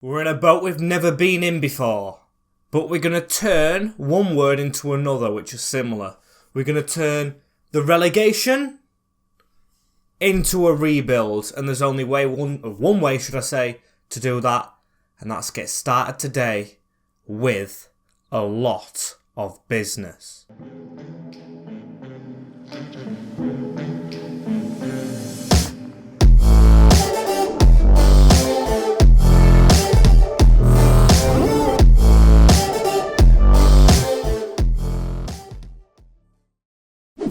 We're in a boat we've never been in before. But we're going to turn one word into another, which is similar. We're going to turn the relegation into a rebuild. And there's only one way, should I say, to do that. And that's get started today with a lot of business.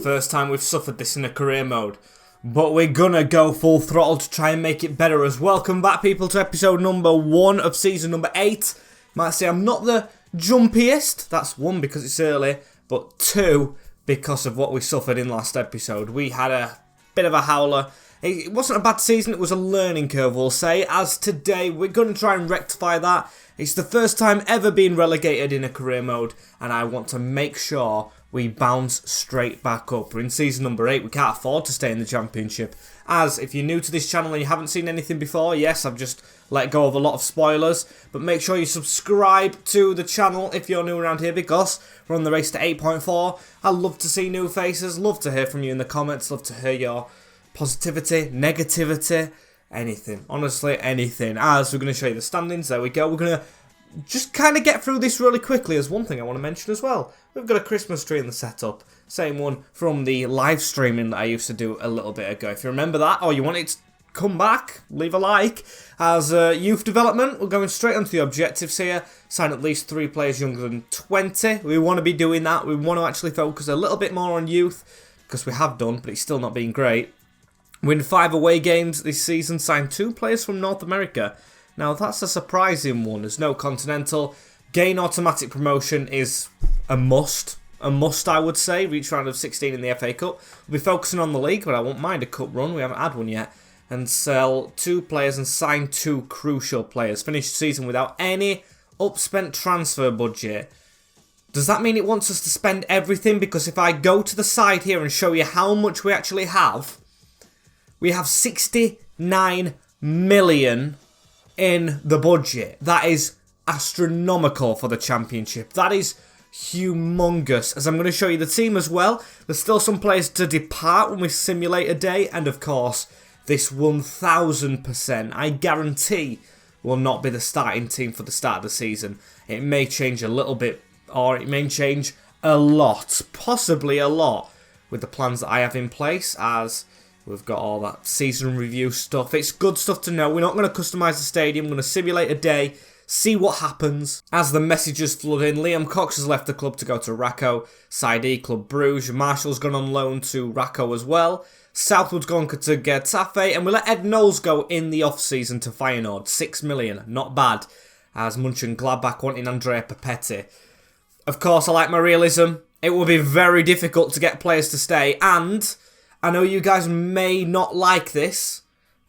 First time we've suffered this in a career mode, but we're gonna go full throttle to try and make it better as welcome back, people, to episode number 1 of season number 8. Might say I'm not the jumpiest. That's 1 because it's early, but 2 because of what we suffered in last episode. We had a bit of a howler. It wasn't a bad season, it was a learning curve, we'll say, as today we're going to try and rectify that. It's the first time ever being relegated in a career mode, and I want to make sure we bounce straight back up. We're in season number 8, we can't afford to stay in the championship. As, if you're new to this channel and you haven't seen anything before, yes, I've just let go of a lot of spoilers, but make sure you subscribe to the channel if you're new around here, because we're on the race to 8.4. I love to see new faces, love to hear from you in the comments, love to hear your positivity, negativity, anything. Honestly, anything. As we're going to show you the standings, there we go. We're going to just kind of get through this really quickly. As one thing I want to mention as well, we've got a Christmas tree in the setup. Same one from the live streaming that I used to do a little bit ago. If you remember that, or you want it to come back, leave a like. As youth development, we're going straight onto the objectives here. Sign at least 3 players younger than 20. We want to be doing that. We want to actually focus a little bit more on youth, because we have done, but it's still not been great. Win 5 away games this season, sign 2 players from North America. Now that's a surprising one, there's no continental. Gain automatic promotion is a must. A must, I would say. Reach round of 16 in the FA Cup. We'll be focusing on the league, but I won't mind a cup run, we haven't had one yet. And sell 2 players and sign 2 crucial players. Finish the season without any upspent transfer budget. Does that mean it wants us to spend everything? Because if I go to the side here and show you how much we actually have, we have 69 million in the budget. That is astronomical for the championship. That is humongous. As I'm going to show you the team as well. There's still some players to depart when we simulate a day. And of course, this 1000%, I guarantee, will not be the starting team for the start of the season. It may change a little bit, or it may change a lot. Possibly a lot with the plans that I have in place, as we've got all that season review stuff. It's good stuff to know. We're not going to customise the stadium. We're going to simulate a day, see what happens. As the messages flood in, Liam Cox has left the club to go to Racco. Saidi, Club Bruges. Marshall's gone on loan to Racco as well. Southwood's gone to Getafe. And we let Ed Knowles go in the off-season to Feyenoord. 6 million. Not bad. As Mönchengladbach wanting Andrea Papetti. Of course, I like my realism. It will be very difficult to get players to stay. And I know you guys may not like this,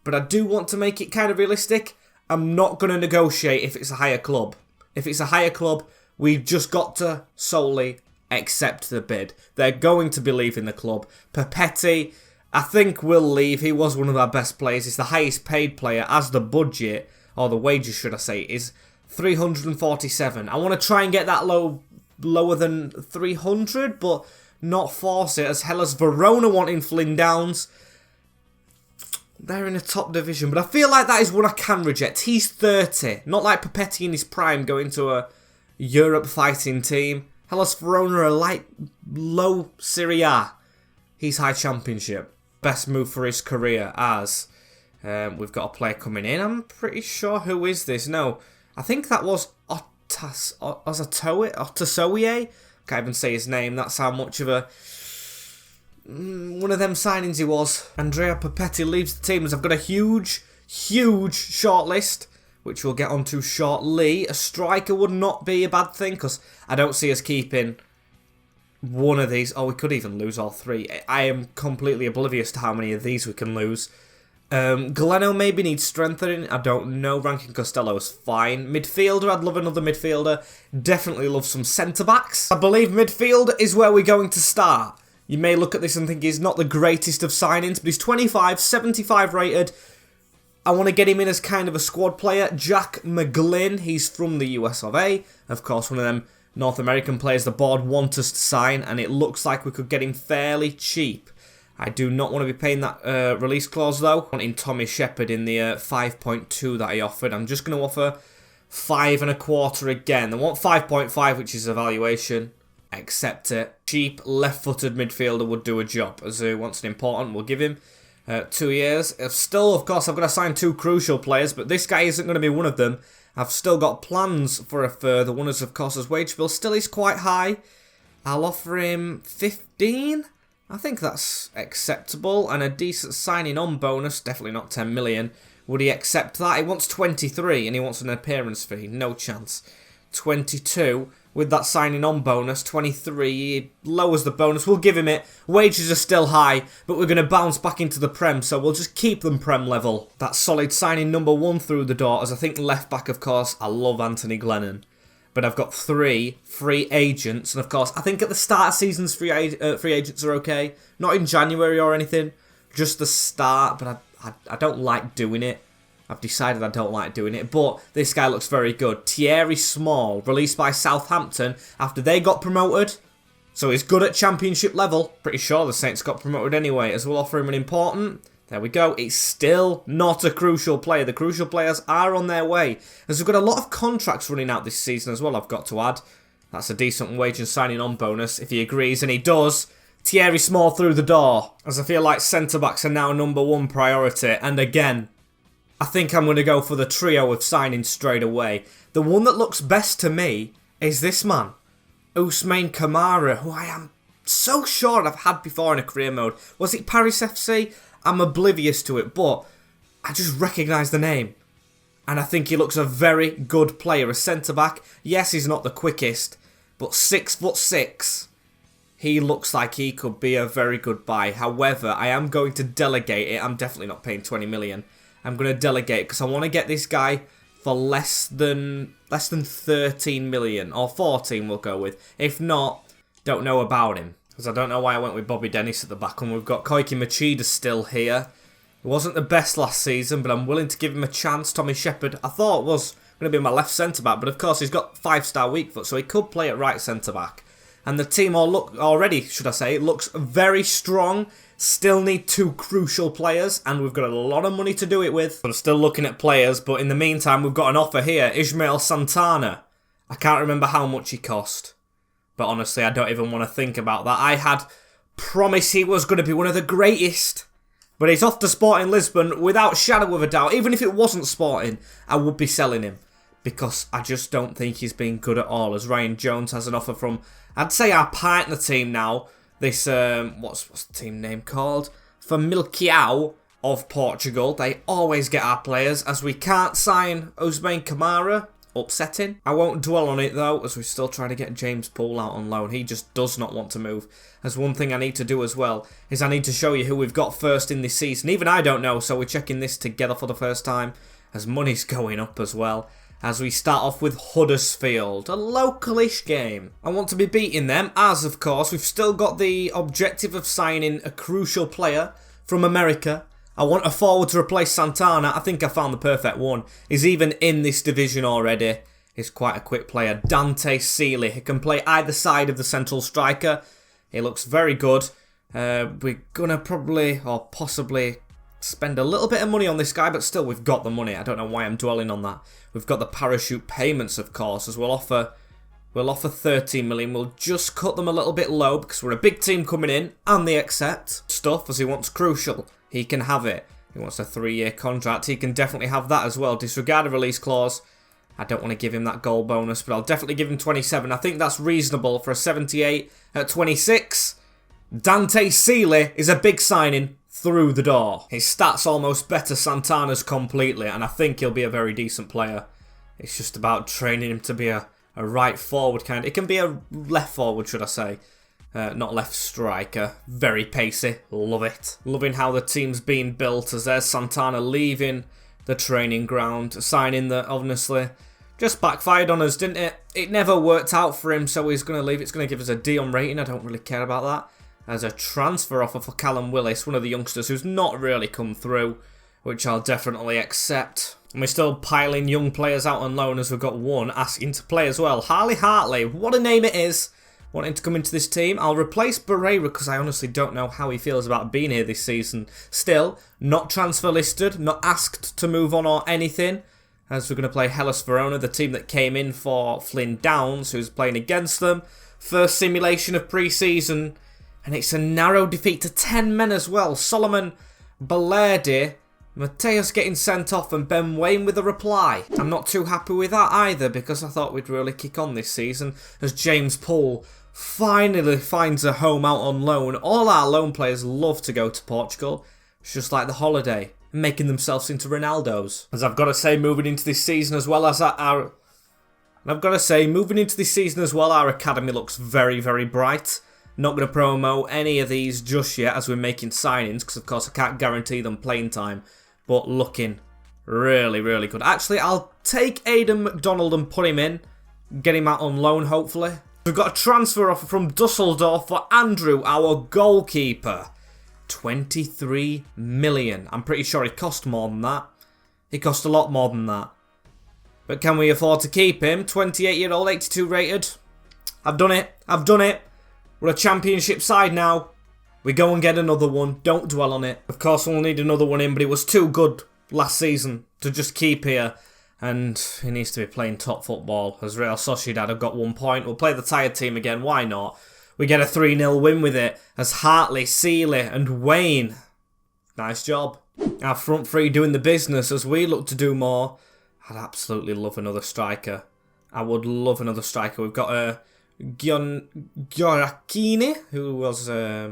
but I do want to make it kind of realistic. I'm not going to negotiate if it's a higher club. If it's a higher club, we've just got to solely accept the bid. They're going to be leaving the club. Papetti, I think, will leave. He was one of our best players. He's the highest paid player, as the budget, or the wages should I say, is 347. I want to try and get that lower than 300, but not force it, as Hellas Verona wanting Flynn Downs. They're in a top division, but I feel like that is one I can reject. He's 30, not like Papetti in his prime going to a Europe fighting team. Hellas Verona are like low Serie A. He's high championship. Best move for his career, as we've got a player coming in. I'm pretty sure, who is this? No, I think that was Otasowie. Can't even say his name. That's how much of a one of them signings he was. Andrea Papetti leaves the team, as I've got a huge shortlist, which we'll get onto shortly. A striker would not be a bad thing, because I don't see us keeping one of these. Oh, we could even lose all 3. I am completely oblivious to how many of these we can lose. Gleno maybe needs strengthening. I don't know. Rankin Costello is fine. Midfielder, I'd love another midfielder. Definitely love some centre-backs. I believe midfield is where we're going to start. You may look at this and think he's not the greatest of signings, but he's 25, 75 rated. I want to get him in as kind of a squad player. Jack McGlynn, he's from the US of A. Of course, one of them North American players the board want us to sign, and it looks like we could get him fairly cheap. I do not want to be paying that release clause though. Wanting Tommy Shepherd in the 5.2 that he offered. I'm just going to offer 5.25 again. They want 5.5, which is evaluation. Accept it. Cheap left-footed midfielder would do a job. Azu wants an important. We'll give him 2 years. Still, of course, I've got to sign 2 crucial players, but this guy isn't going to be one of them. I've still got plans for a further one, as of course his wage bill still is quite high. I'll offer him 15. I think that's acceptable, and a decent signing on bonus, definitely not 10 million. Would he accept that? He wants 23, and he wants an appearance fee. No chance. 22, with that signing on bonus. 23, he lowers the bonus. We'll give him it. Wages are still high, but we're going to bounce back into the Prem, so we'll just keep them Prem level. That's solid signing number 1 through the door, as I think left back, of course, I love Anthony Glennon. But I've got 3 free agents, and of course, I think at the start of seasons, free agents are okay. Not in January or anything, just the start, but I don't like doing it. I've decided I don't like doing it, but this guy looks very good. Thierry Small, released by Southampton after they got promoted, so he's good at championship level. Pretty sure the Saints got promoted anyway, as we'll offer him an important. There we go. It's still not a crucial player. The crucial players are on their way. As we've got a lot of contracts running out this season as well, I've got to add. That's a decent wage and signing on bonus, if he agrees, and he does. Thierry Small through the door, as I feel like centre-backs are now number 1 priority. And again, I think I'm going to go for the trio of signings straight away. The one that looks best to me is this man, Ousmane Kamara, who I am so sure I've had before in a career mode. Was it Paris FC? I'm oblivious to it, but I just recognise the name. And I think he looks a very good player. A centre-back, yes, he's not the quickest, but 6'6". He looks like he could be a very good buy. However, I am going to delegate it. I'm definitely not paying 20 million. I'm going to delegate because I want to get this guy for less than 13 million. Or 14 we'll go with. If not, don't know about him. Because I don't know why I went with Bobby Dennis at the back. And we've got Koiki Machida still here. He wasn't the best last season, but I'm willing to give him a chance. Tommy Shepherd, I thought was going to be my left centre-back. But of course, he's got 5-star weak foot, so he could play at right centre-back. And the team already, should I say, looks very strong. Still need 2 crucial players, and we've got a lot of money to do it with. I'm still looking at players, but in the meantime, we've got an offer here. Ismail Santana. I can't remember how much he cost. But honestly, I don't even want to think about that. I had promised he was going to be one of the greatest. But he's off to Sporting Lisbon without shadow of a doubt. Even if it wasn't Sporting, I would be selling him. Because I just don't think he's been good at all. As Ryan Jones has an offer from, I'd say, our partner team now. This, what's the team name called? Familcao of Portugal. They always get our players, as we can't sign Ousmane Kamara. Upsetting. I won't dwell on it though, as we're still trying to get James Poole out on loan. He just does not want to move. As one thing I need to do as well, is I need to show you who we've got first in this season. Even I don't know, so we're checking this together for the first time, as money's going up as well. As we start off with Huddersfield, a localish game. I want to be beating them, as of course we've still got the objective of signing a crucial player from America. I want a forward to replace Santana. I think I found the perfect one. He's even in this division already. He's quite a quick player. Dante Sealy. He can play either side of the central striker. He looks very good. We're going to probably, or possibly, spend a little bit of money on this guy, but still we've got the money. I don't know why I'm dwelling on that. We've got the parachute payments, of course, as we'll offer 13 million. We'll just cut them a little bit low because we're a big team coming in, and they accept stuff as he wants crucial. He can have it. He wants a 3-year contract. He can definitely have that as well. Disregard a release clause. I don't want to give him that goal bonus, but I'll definitely give him 27. I think that's reasonable for a 78 at 26. Dante Sealy is a big signing through the door. His stats almost better Santana's completely, and I think he'll be a very decent player. It's just about training him to be a right forward kind. It can be a left forward, should I say. Not left striker. Very pacey. Love it. Loving how the team's being built, as there's Santana leaving the training ground. Signing that, obviously, just backfired on us, didn't it? It never worked out for him, so he's going to leave. It's going to give us a D on rating. I don't really care about that. As a transfer offer for Callum Willis, one of the youngsters who's not really come through. which I'll definitely accept. And we're still piling young players out on loan as we've got one asking to play as well. Harley Hartley, what a name it is, wanting to come into this team. I'll replace Barreira because I honestly don't know how he feels about being here this season. Still, not transfer listed, not asked to move on or anything. As we're going to play Hellas Verona, the team that came in for Flynn Downs, who's playing against them. First simulation of pre-season, and it's a narrow defeat to 10 men as well. Solomon Balerdi, Mateus getting sent off, and Ben Wayne with a reply. I'm not too happy with that either, because I thought we'd really kick on this season, as James Poole finally finds a home out on loan. All our loan players love to go to Portugal. It's just like the holiday, making themselves into Ronaldos. As I've got to say, moving into this season as well as our academy looks very, very bright. Not going to promote any of these just yet as we're making signings, because of course I can't guarantee them playing time. But looking really, really good. Actually, I'll take Aidan McDonald and put him in. Get him out on loan, hopefully. We've got a transfer offer from Dusseldorf for Andrew, our goalkeeper. 23 million. I'm pretty sure he cost more than that. He cost a lot more than that. But can we afford to keep him? 28-year-old, 82 rated. I've done it. I've done it. We're a championship side now. We go and get another one. Don't dwell on it. Of course, we'll need another one in, but he was too good last season to just keep here. And he needs to be playing top football. As Real Sociedad have got 1 point. We'll play the tired team again. Why not? We get a 3-0 win with it. As Hartley, Seeley and Wayne. Nice job. Our front three doing the business as we look to do more. I'd absolutely love another striker. I would love another striker. We've got Gioacchini, who was at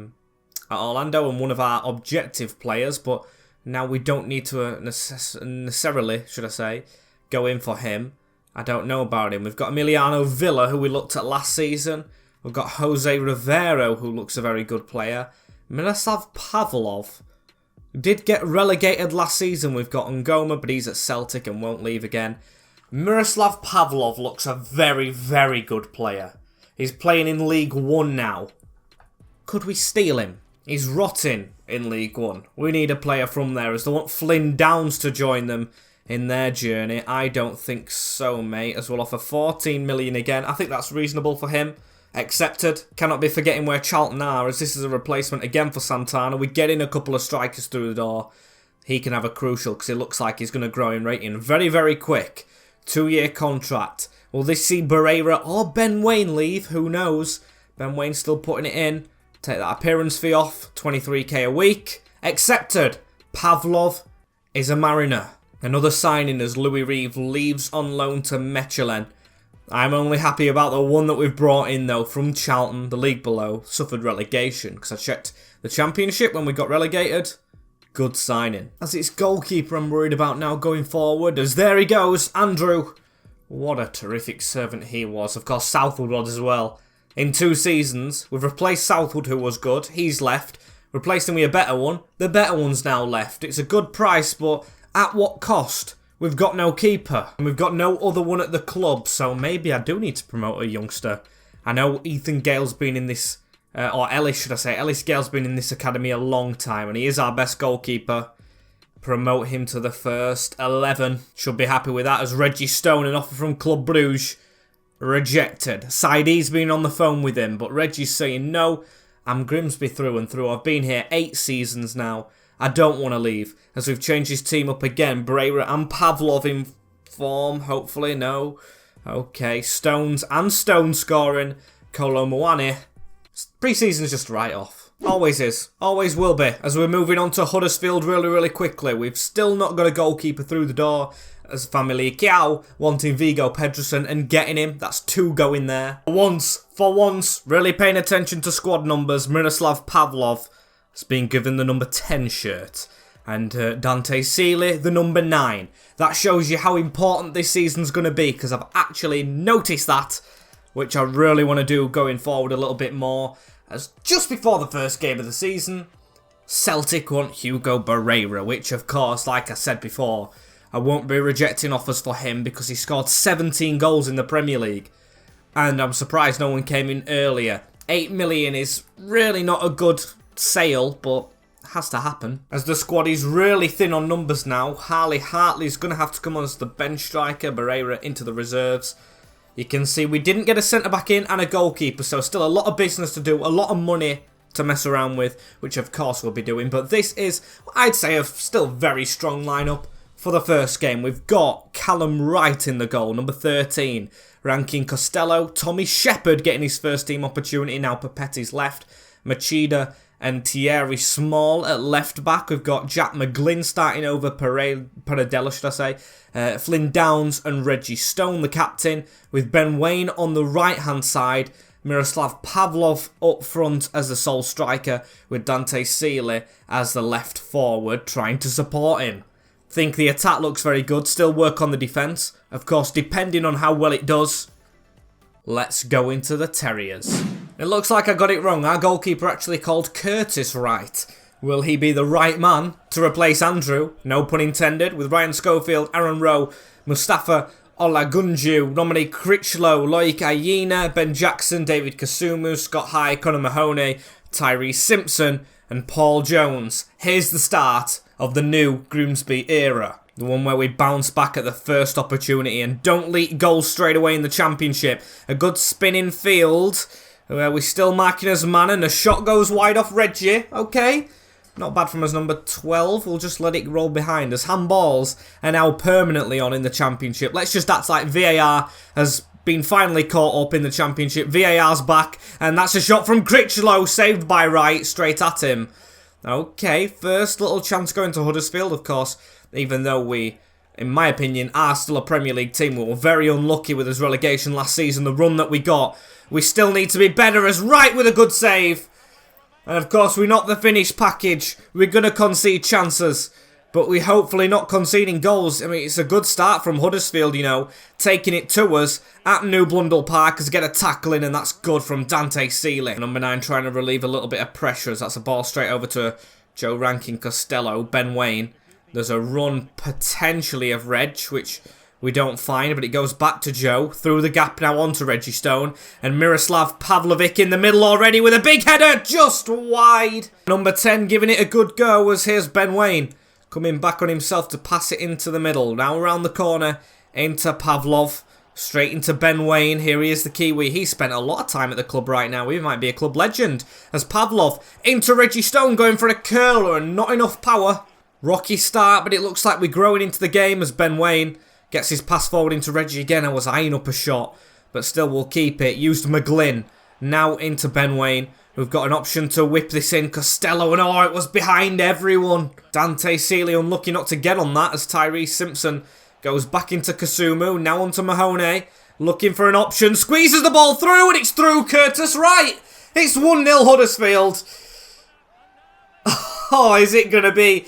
Orlando and one of our objective players, but now we don't need to necessarily, should I say, go in for him. I don't know about him. We've got Emiliano Villa, who we looked at last season. We've got Jose Rivero, who looks a very good player. Miroslav Pavlov did get relegated last season. We've got Ngoma, but he's at Celtic and won't leave again. Miroslav Pavlov looks a very, very good player. He's playing in League 1 now. Could we steal him? He's rotting in League 1. We need a player from there, as they want Flynn Downs to join them in their journey. I don't think so, mate, as we'll offer 14 million again. I think that's reasonable for him. Accepted. Cannot be forgetting where Charlton are, as this is a replacement again for Santana. We get in a couple of strikers through the door. He can have a crucial, because it looks like he's going to grow in rating very, very quick. 2-year contract. Will this see Barreira or Ben Wayne leave? Who knows? Ben Wayne's still putting it in. Take that appearance fee off. 23k a week. Accepted. Pavlov is a Mariner. Another signing as Louis Reeve leaves on loan to Mechelen. I'm only happy about the one that we've brought in though from Charlton, the league below. Suffered relegation because I checked the championship when we got relegated. Good signing. As it's goalkeeper I'm worried about now going forward, as there he goes, Andrew. What a terrific servant he was. Of course, Southwood was as well. In 2 seasons, we've replaced Southwood, who was good. He's left. Replaced him with a better one. The better one's now left. It's a good price, but at what cost? We've got no keeper. And we've got no other one at the club, so maybe I do need to promote a youngster. I know Ethan Gale's been in this, or Ellis, should I say. Ellis Gale's been in this academy a long time, and he is our best goalkeeper. Promote him to the first 11. Should be happy with that, as Reggie Stone, an offer from Club Bruges, rejected. Saidi's been on the phone with him, but Reggie's saying, no, I'm Grimsby through and through. I've been here 8 seasons now. I don't want to leave. As we've changed his team up again, Barreira and Pavlov in form, hopefully, no. Okay, Stones and Stone scoring. Kolo Muani. Pre-season's just right off. Always is. Always will be. As we're moving on to Huddersfield really, really quickly. We've still not got a goalkeeper through the door. As Family Kiao wanting Vigo Pedersen and getting him. That's 2 going there. For once, really paying attention to squad numbers. Miroslav Pavlov has been given the number 10 shirt. And Dante Seeley, the number 9. That shows you how important this season's going to be, because I've actually noticed that, which I really want to do going forward a little bit more. As just before the first game of the season, Celtic want Hugo Barreira, which of course, like I said before, I won't be rejecting offers for him because he scored 17 goals in the Premier League. And I'm surprised no one came in earlier. 8 million is really not a good sale, but has to happen. As the squad is really thin on numbers now, Hartley's going to have to come on as the bench striker, Barrera into the reserves. You can see we didn't get a centre-back in and a goalkeeper, so still a lot of business to do, a lot of money to mess around with, which of course we'll be doing. But this is, I'd say, a still very strong lineup for the first game. We've got Callum Wright in the goal, number 13. Rankin Costello, Tommy Shepherd getting his first team opportunity, now Papetti's left. Machida and Thierry Small at left back. We've got Jack McGlynn starting over Paradella, should I say. Flynn Downs and Reggie Stone, the captain. With Ben Waine on the right-hand side. Miroslav Pavlov up front as the sole striker. With Dante Seeley as the left forward, trying to support him. Think the attack looks very good. Still work on the defence. Of course, depending on how well it does. Let's go into the Terriers. It looks like I got it wrong. Our goalkeeper actually called Curtis Wright. Will he be the right man to replace Andrew? No pun intended. With Ryan Schofield, Aaron Rowe, Mustafa Olagunju, Dominic Critchlow, Loic Ayina, Ben Jackson, David Kasumu, Scott High, Conor Mahoney, Tyrese Simpson and Paul Jones. Here's the start of the new Grimsby era. The one where we bounce back at the first opportunity and don't leak goals straight away in the Championship. A good spinning field where we're still marking as man and a shot goes wide off Reggie. Okay, not bad from us number 12. We'll just let it roll behind us. Handballs are now permanently on in the Championship. Let's just act like VAR has been finally caught up in the Championship. VAR's back and that's a shot from Critchlow, saved by Wright, straight at him. Okay, first little chance going to Huddersfield, of course. Even though we, in my opinion, are still a Premier League team. We were very unlucky with his relegation last season, the run that we got. We still need to be better as Wright with a good save. And of course, we're not the finished package. We're going to concede chances. But we're hopefully not conceding goals. I mean, it's a good start from Huddersfield, you know. Taking it to us at New Blundell Park as get a tackle in. And that's good from Dante Seeley. Number 9 trying to relieve a little bit of pressure as that's a ball straight over to Joe Rankin Costello. Ben Waine. There's a run potentially of Reg, which we don't find, but it goes back to Joe. Through the gap now onto Reggie Stone. And Miroslav Pavlovic in the middle already with a big header just wide. Number 10 giving it a good go as here's Ben Waine. Coming back on himself to pass it into the middle. Now around the corner into Pavlov. Straight into Ben Waine. Here he is, the Kiwi. He spent a lot of time at the club right now. He might be a club legend. As Pavlov into Reggie Stone going for a curler and not enough power. Rocky start, but it looks like we're growing into the game as Ben Waine gets his pass forward into Reggie again. I was eyeing up a shot, but still we'll keep it. Used McGlynn. Now into Ben Waine. We've got an option to whip this in. Costello, and oh, it was behind everyone. Dante Seeley unlucky not to get on that as Tyrese Simpson goes back into Kasumu. Now onto Mahoney. Looking for an option. Squeezes the ball through, and it's through Curtis Wright. It's 1-0 Huddersfield. Oh, is it going to be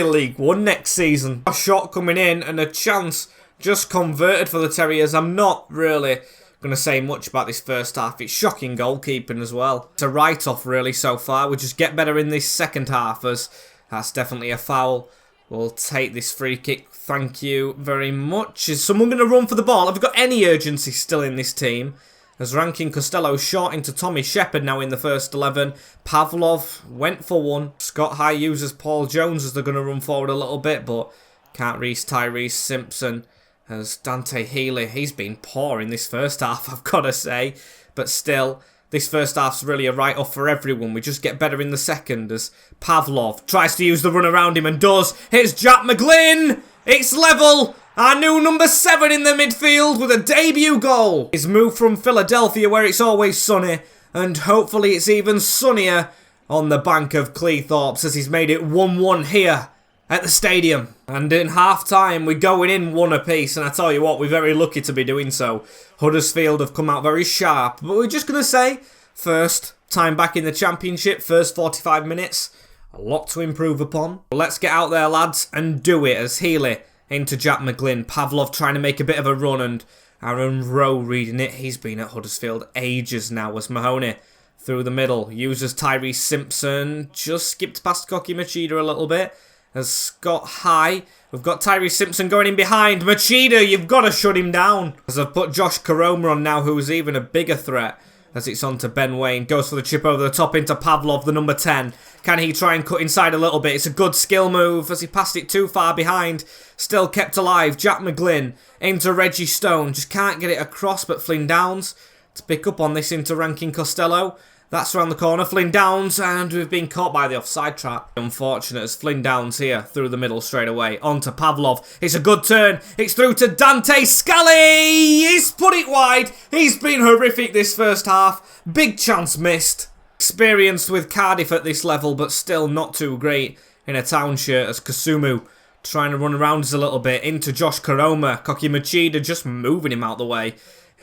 League One next season? A shot coming in and a chance just converted for the Terriers. I'm not really going to say much about this first half. It's shocking goalkeeping as well. It's a write-off really so far. We just get better in this second half as that's definitely a foul. We'll take this free kick. Thank you very much. Is someone going to run for the ball? Have we got any urgency still in this team? As Rankin Costello short into Tommy Shepherd now in the first 11. Pavlov went for one. Scott High uses Paul Jones as they're going to run forward a little bit, but can't reach Tyrese Simpson. As Dante Healy, he's been poor in this first half, I've got to say. But still, this first half's really a write-off for everyone. We just get better in the second as Pavlov tries to use the run around him and does. Here's Jack McGlynn. It's level. Our new number 7 in the midfield with a debut goal. His move from Philadelphia where it's always sunny. And hopefully it's even sunnier on the bank of Cleethorpes as he's made it 1-1 here at the stadium. And in half-time we're going in 1 apiece. And I tell you what, we're very lucky to be doing so. Huddersfield have come out very sharp. But we're just going to say, first time back in the Championship, first 45 minutes. A lot to improve upon. Let's get out there, lads, and do it as Healy into Jack McGlynn. Pavlov trying to make a bit of a run and Aaron Rowe reading it. He's been at Huddersfield ages now as Mahoney through the middle. Uses Tyrese Simpson. Just skipped past Koki Machida a little bit. As Scott High. We've got Tyrese Simpson going in behind. Machida, you've got to shut him down. As I've put Josh Karoma on now, who's even a bigger threat. as it's on to Ben Wayne. Goes for the chip over the top into Pavlov, the number 10. Can he try and cut inside a little bit? It's a good skill move as he passed it too far behind. Still kept alive. Jack McGlynn into Reggie Stone. Just can't get it across, but Flynn Downs to pick up on this into Rankin Costello. That's around the corner. Flynn Downs, and we've been caught by the offside trap. Unfortunate as Flynn Downs here through the middle straight away. On to Pavlov. It's a good turn. It's through to Dante Scally. He's put it wide. He's been horrific this first half. Big chance missed. Experienced with Cardiff at this level, but still not too great in a town shirt as Kasumu trying to run around us a little bit. Into Josh Karoma. Koki Machida just moving him out the way.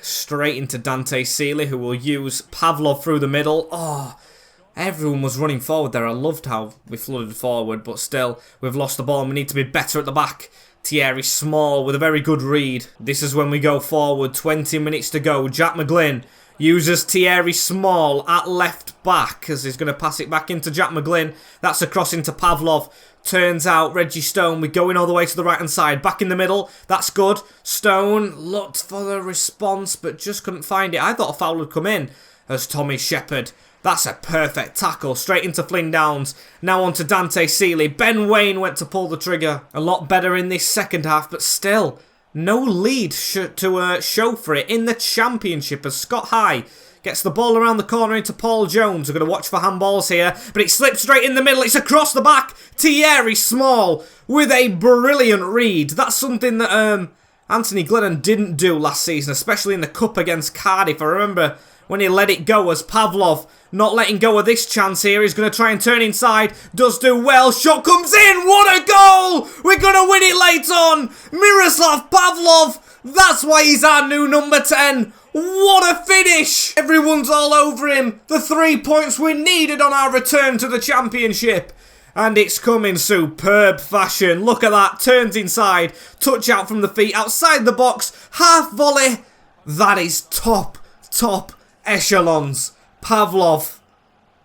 Straight into Dante Seeley, who will use Pavlov through the middle. Oh, everyone was running forward there. I loved how we flooded forward, but still, we've lost the ball and we need to be better at the back. Thierry Small with a very good read. This is when we go forward. 20 minutes to go. Jack McGlynn uses Thierry Small at left back as he's going to pass it back into Jack McGlynn. That's a cross into Pavlov. Turns out Reggie Stone, we're going all the way to the right-hand side. Back in the middle, that's good. Stone looked for the response, but just couldn't find it. I thought a foul would come in as Tommy Shepherd. That's a perfect tackle, straight into Flynn Downs. Now on to Dante Seeley. Ben Wayne went to pull the trigger. A lot better in this second half, but still, no lead to show for it in the Championship as Scott High gets the ball around the corner into Paul Jones. We're going to watch for handballs here, but it slips straight in the middle. It's across the back. Thierry Small with a brilliant read. That's something that Anthony Glennon didn't do last season, especially in the Cup against Cardiff. I remember when he let it go as Pavlov not letting go of this chance here. He's going to try and turn inside. Does do well. Shot comes in. What a goal! We're going to win it late on. Miroslav Pavlov. That's why he's our new number 10. What a finish! Everyone's all over him. The 3 points we needed on our return to the Championship. And it's come in superb fashion. Look at that. Turns inside. Touch out from the feet. Outside the box. Half volley. That is top echelons. Pavlov.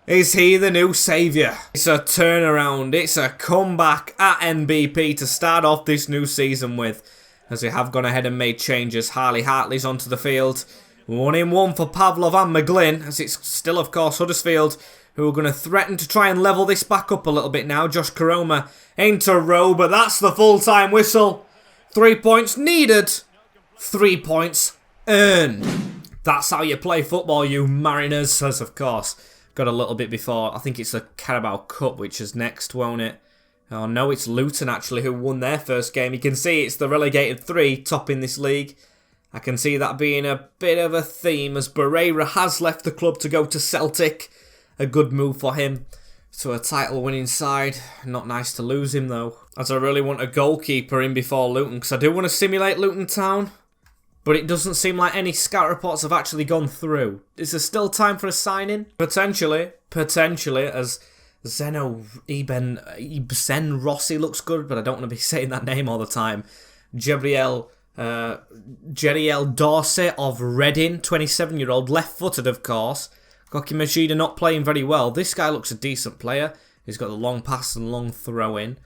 Is he the new saviour? It's a turnaround. It's a comeback at NBP to start off this new season with. As they have gone ahead and made changes. Harley Hartley's onto the field. 1-in-1 for Pavlov and McGlynn. As it's still, of course, Huddersfield, who are going to threaten to try and level this back up a little bit now. Josh Karoma into row, but that's the full-time whistle. 3 points needed. 3 points earned. That's how you play football, you Mariners. As, of course, got a little bit before. I think it's the Carabao Cup, which is next, won't it? Oh no, it's Luton actually who won their first game. You can see it's the relegated 3 topping this league. I can see that being a bit of a theme as Barreira has left the club to go to Celtic. A good move for him to a title winning side. Not nice to lose him though. As I really want a goalkeeper in before Luton because I do want to simulate Luton Town. But it doesn't seem like any scout reports have actually gone through. Is there still time for a signing? Potentially as Zeno Ibsen Rossi looks good, but I don't want to be saying that name all the time. Jeriel Dorsey of Reading, 27-year-old, left-footed of course. Koki Machida not playing very well. This guy looks a decent player. He's got the long pass and long throw in.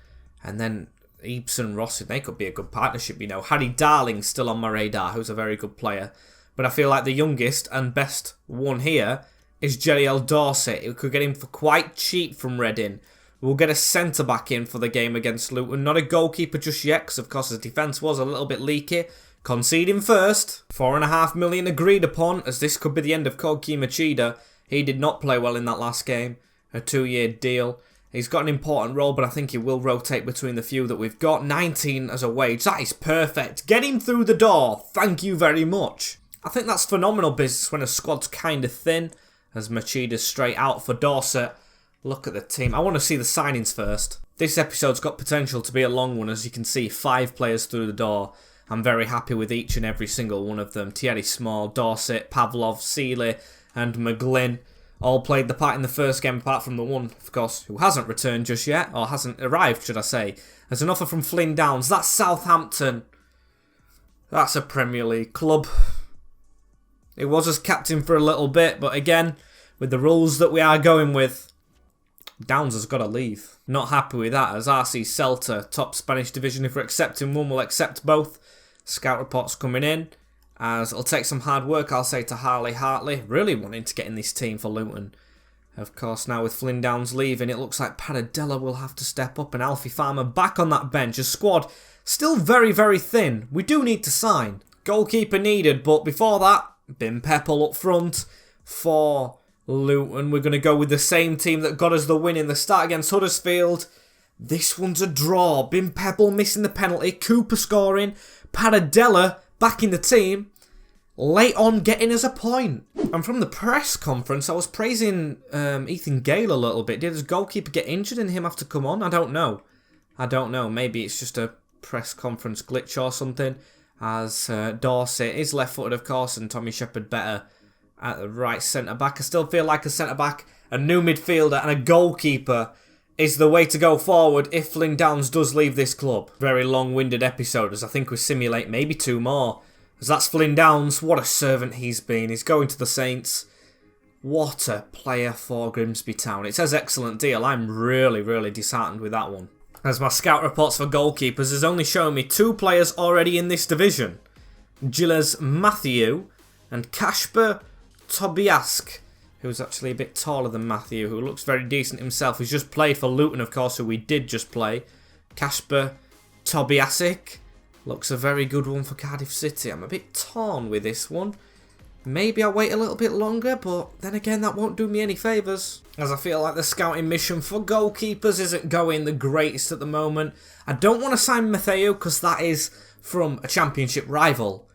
And then Ibsen Rossi, they could be a good partnership, you know. Harry Darling's still on my radar, who's a very good player. But I feel like the youngest and best one here is Jeriel Dorsey. We could get him for quite cheap from Reading. We'll get a centre-back in for the game against Luton. Not a goalkeeper just yet, because of course his defence was a little bit leaky. Conceding first. $4.5 million agreed upon, as this could be the end of Koki Machida. He did not play well in that last game. A 2-year deal. He's got an important role, but I think he will rotate between the few that we've got. 19 as a wage. That is perfect. Get him through the door. Thank you very much. I think that's phenomenal business when a squad's kind of thin. As Machida's straight out for Dorset. Look at the team. I want to see the signings first. This episode's got potential to be a long one. As you can see, 5 players through the door. I'm very happy with each and every single one of them. Thierry Small, Dorset, Pavlov, Seeley and McGlynn. All played the part in the first game, apart from the one, of course, who hasn't returned just yet. Or hasn't arrived, should I say. There's an offer from Flynn Downs. That's Southampton. That's a Premier League club. It was as captain for a little bit, but again, with the rules that we are going with, Downs has got to leave. Not happy with that, as RC Celta, top Spanish division. If we're accepting one, we'll accept both. Scout reports coming in. as it'll take some hard work, I'll say, to Harley Hartley, really wanting to get in this team for Luton. Of course, now with Flynn Downs leaving, it looks like Paradella will have to step up and Alfie Farmer back on that bench. A squad still very, very thin. We do need to sign. Goalkeeper needed, but before that, Bim Peppel up front for Luton. We're going to go with the same team that got us the win in the start against Huddersfield. This one's a draw. Bim Peppel missing the penalty. Cooper scoring. Paradella back in the team. Late on getting us a point. And from the press conference, I was praising Ethan Gale a little bit. Did his goalkeeper get injured and him have to come on? I don't know. Maybe it's just a press conference glitch or something. As Dorsey is left-footed, of course, and Tommy Shepherd better at the right centre-back. I still feel like a centre-back, a new midfielder and a goalkeeper is the way to go forward if Flynn Downs does leave this club. Very long-winded episode, as I think we simulate maybe 2 more. As that's Flynn Downs. What a servant he's been. He's going to the Saints. What a player for Grimsby Town. It says excellent deal. I'm really, really disheartened with that one. As my scout reports for goalkeepers has only shown me 2 players already in this division. Gilles Matthew and Kasper Tobiask, who's actually a bit taller than Matthew, who looks very decent himself. He's just played for Luton, of course, who we did just play. Kasper Tobiasic looks a very good one for Cardiff City. I'm a bit torn with this one. Maybe I'll wait a little bit longer, but then again, that won't do me any favours. As I feel like the scouting mission for goalkeepers isn't going the greatest at the moment. I don't want to sign Matteo because that is from a championship rival.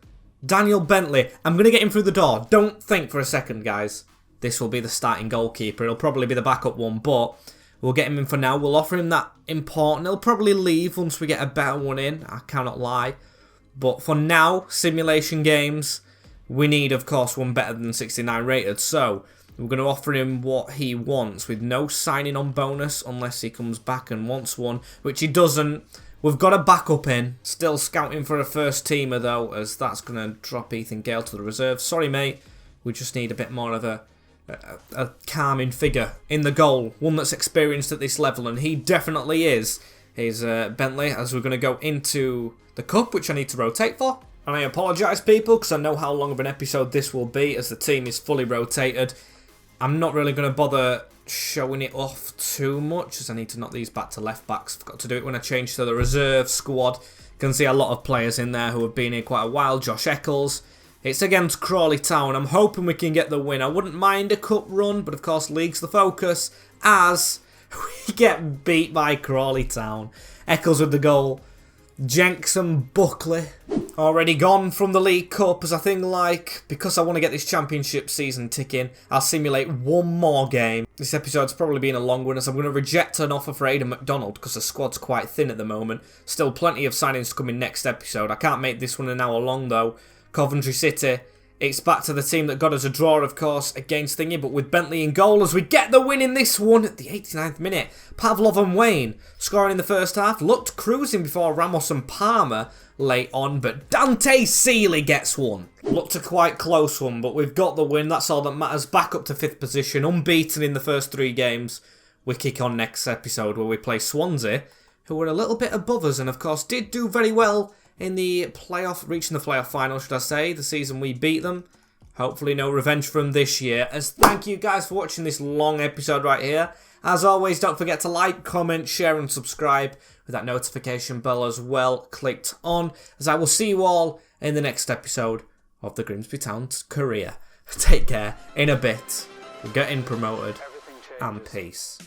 Daniel Bentley, I'm going to get him through the door. Don't think for a second, guys. This will be the starting goalkeeper. It'll probably be the backup one, but we'll get him in for now. We'll offer him that important. He'll probably leave once we get a better one in. I cannot lie. But for now, simulation games, we need, of course, one better than 69 rated. So we're going to offer him what he wants with no signing on bonus unless he comes back and wants one, which he doesn't. We've got a backup in. Still scouting for a first teamer, though, as that's going to drop Ethan Gale to the reserve. Sorry, mate. We just need a bit more of a calming figure in the goal. One that's experienced at this level, and he definitely is. He's Bentley, as we're going to go into the cup, which I need to rotate for. And I apologise, people, because I know how long of an episode this will be, as the team is fully rotated. I'm not really going to bother showing it off too much, as I need to knock these back to left backs. Forgot to do it when I changed to the reserve squad. You can see a lot of players in there who have been here quite a while. Josh Eccles. It's against Crawley Town. I'm hoping we can get the win. I wouldn't mind a cup run, but of course league's the focus, as we get beat by Crawley Town. Eccles with the goal. Jenks and Buckley already gone from the League Cup, as I think, like, because I want to get this championship season ticking, I'll simulate one more game. This episode's probably been a long one, as I'm going to reject an offer for Aidan McDonald because the squad's quite thin at the moment. Still plenty of signings coming next episode. I can't make this one an hour long though. Coventry City. It's back to the team that got us a draw, of course, against Thingy, but with Bentley in goal as we get the win in this one at the 89th minute. Pavlov and Wayne scoring in the first half. Looked cruising before Ramos and Palmer late on, but Dante Seeley gets one. Looked a quite close one, but we've got the win. That's all that matters. Back up to 5th position, unbeaten in the first 3 games. We kick on next episode where we play Swansea, who were a little bit above us and, of course, did do very well in the playoff, reaching the playoff final, should I say, the season we beat them. Hopefully no revenge from this year. As thank you guys for watching this long episode right here. As always, don't forget to like, comment, share and subscribe with that notification bell as well clicked on. As I will see you all in the next episode of the Grimsby Town's career. Take care, in a bit, we're getting promoted, and peace.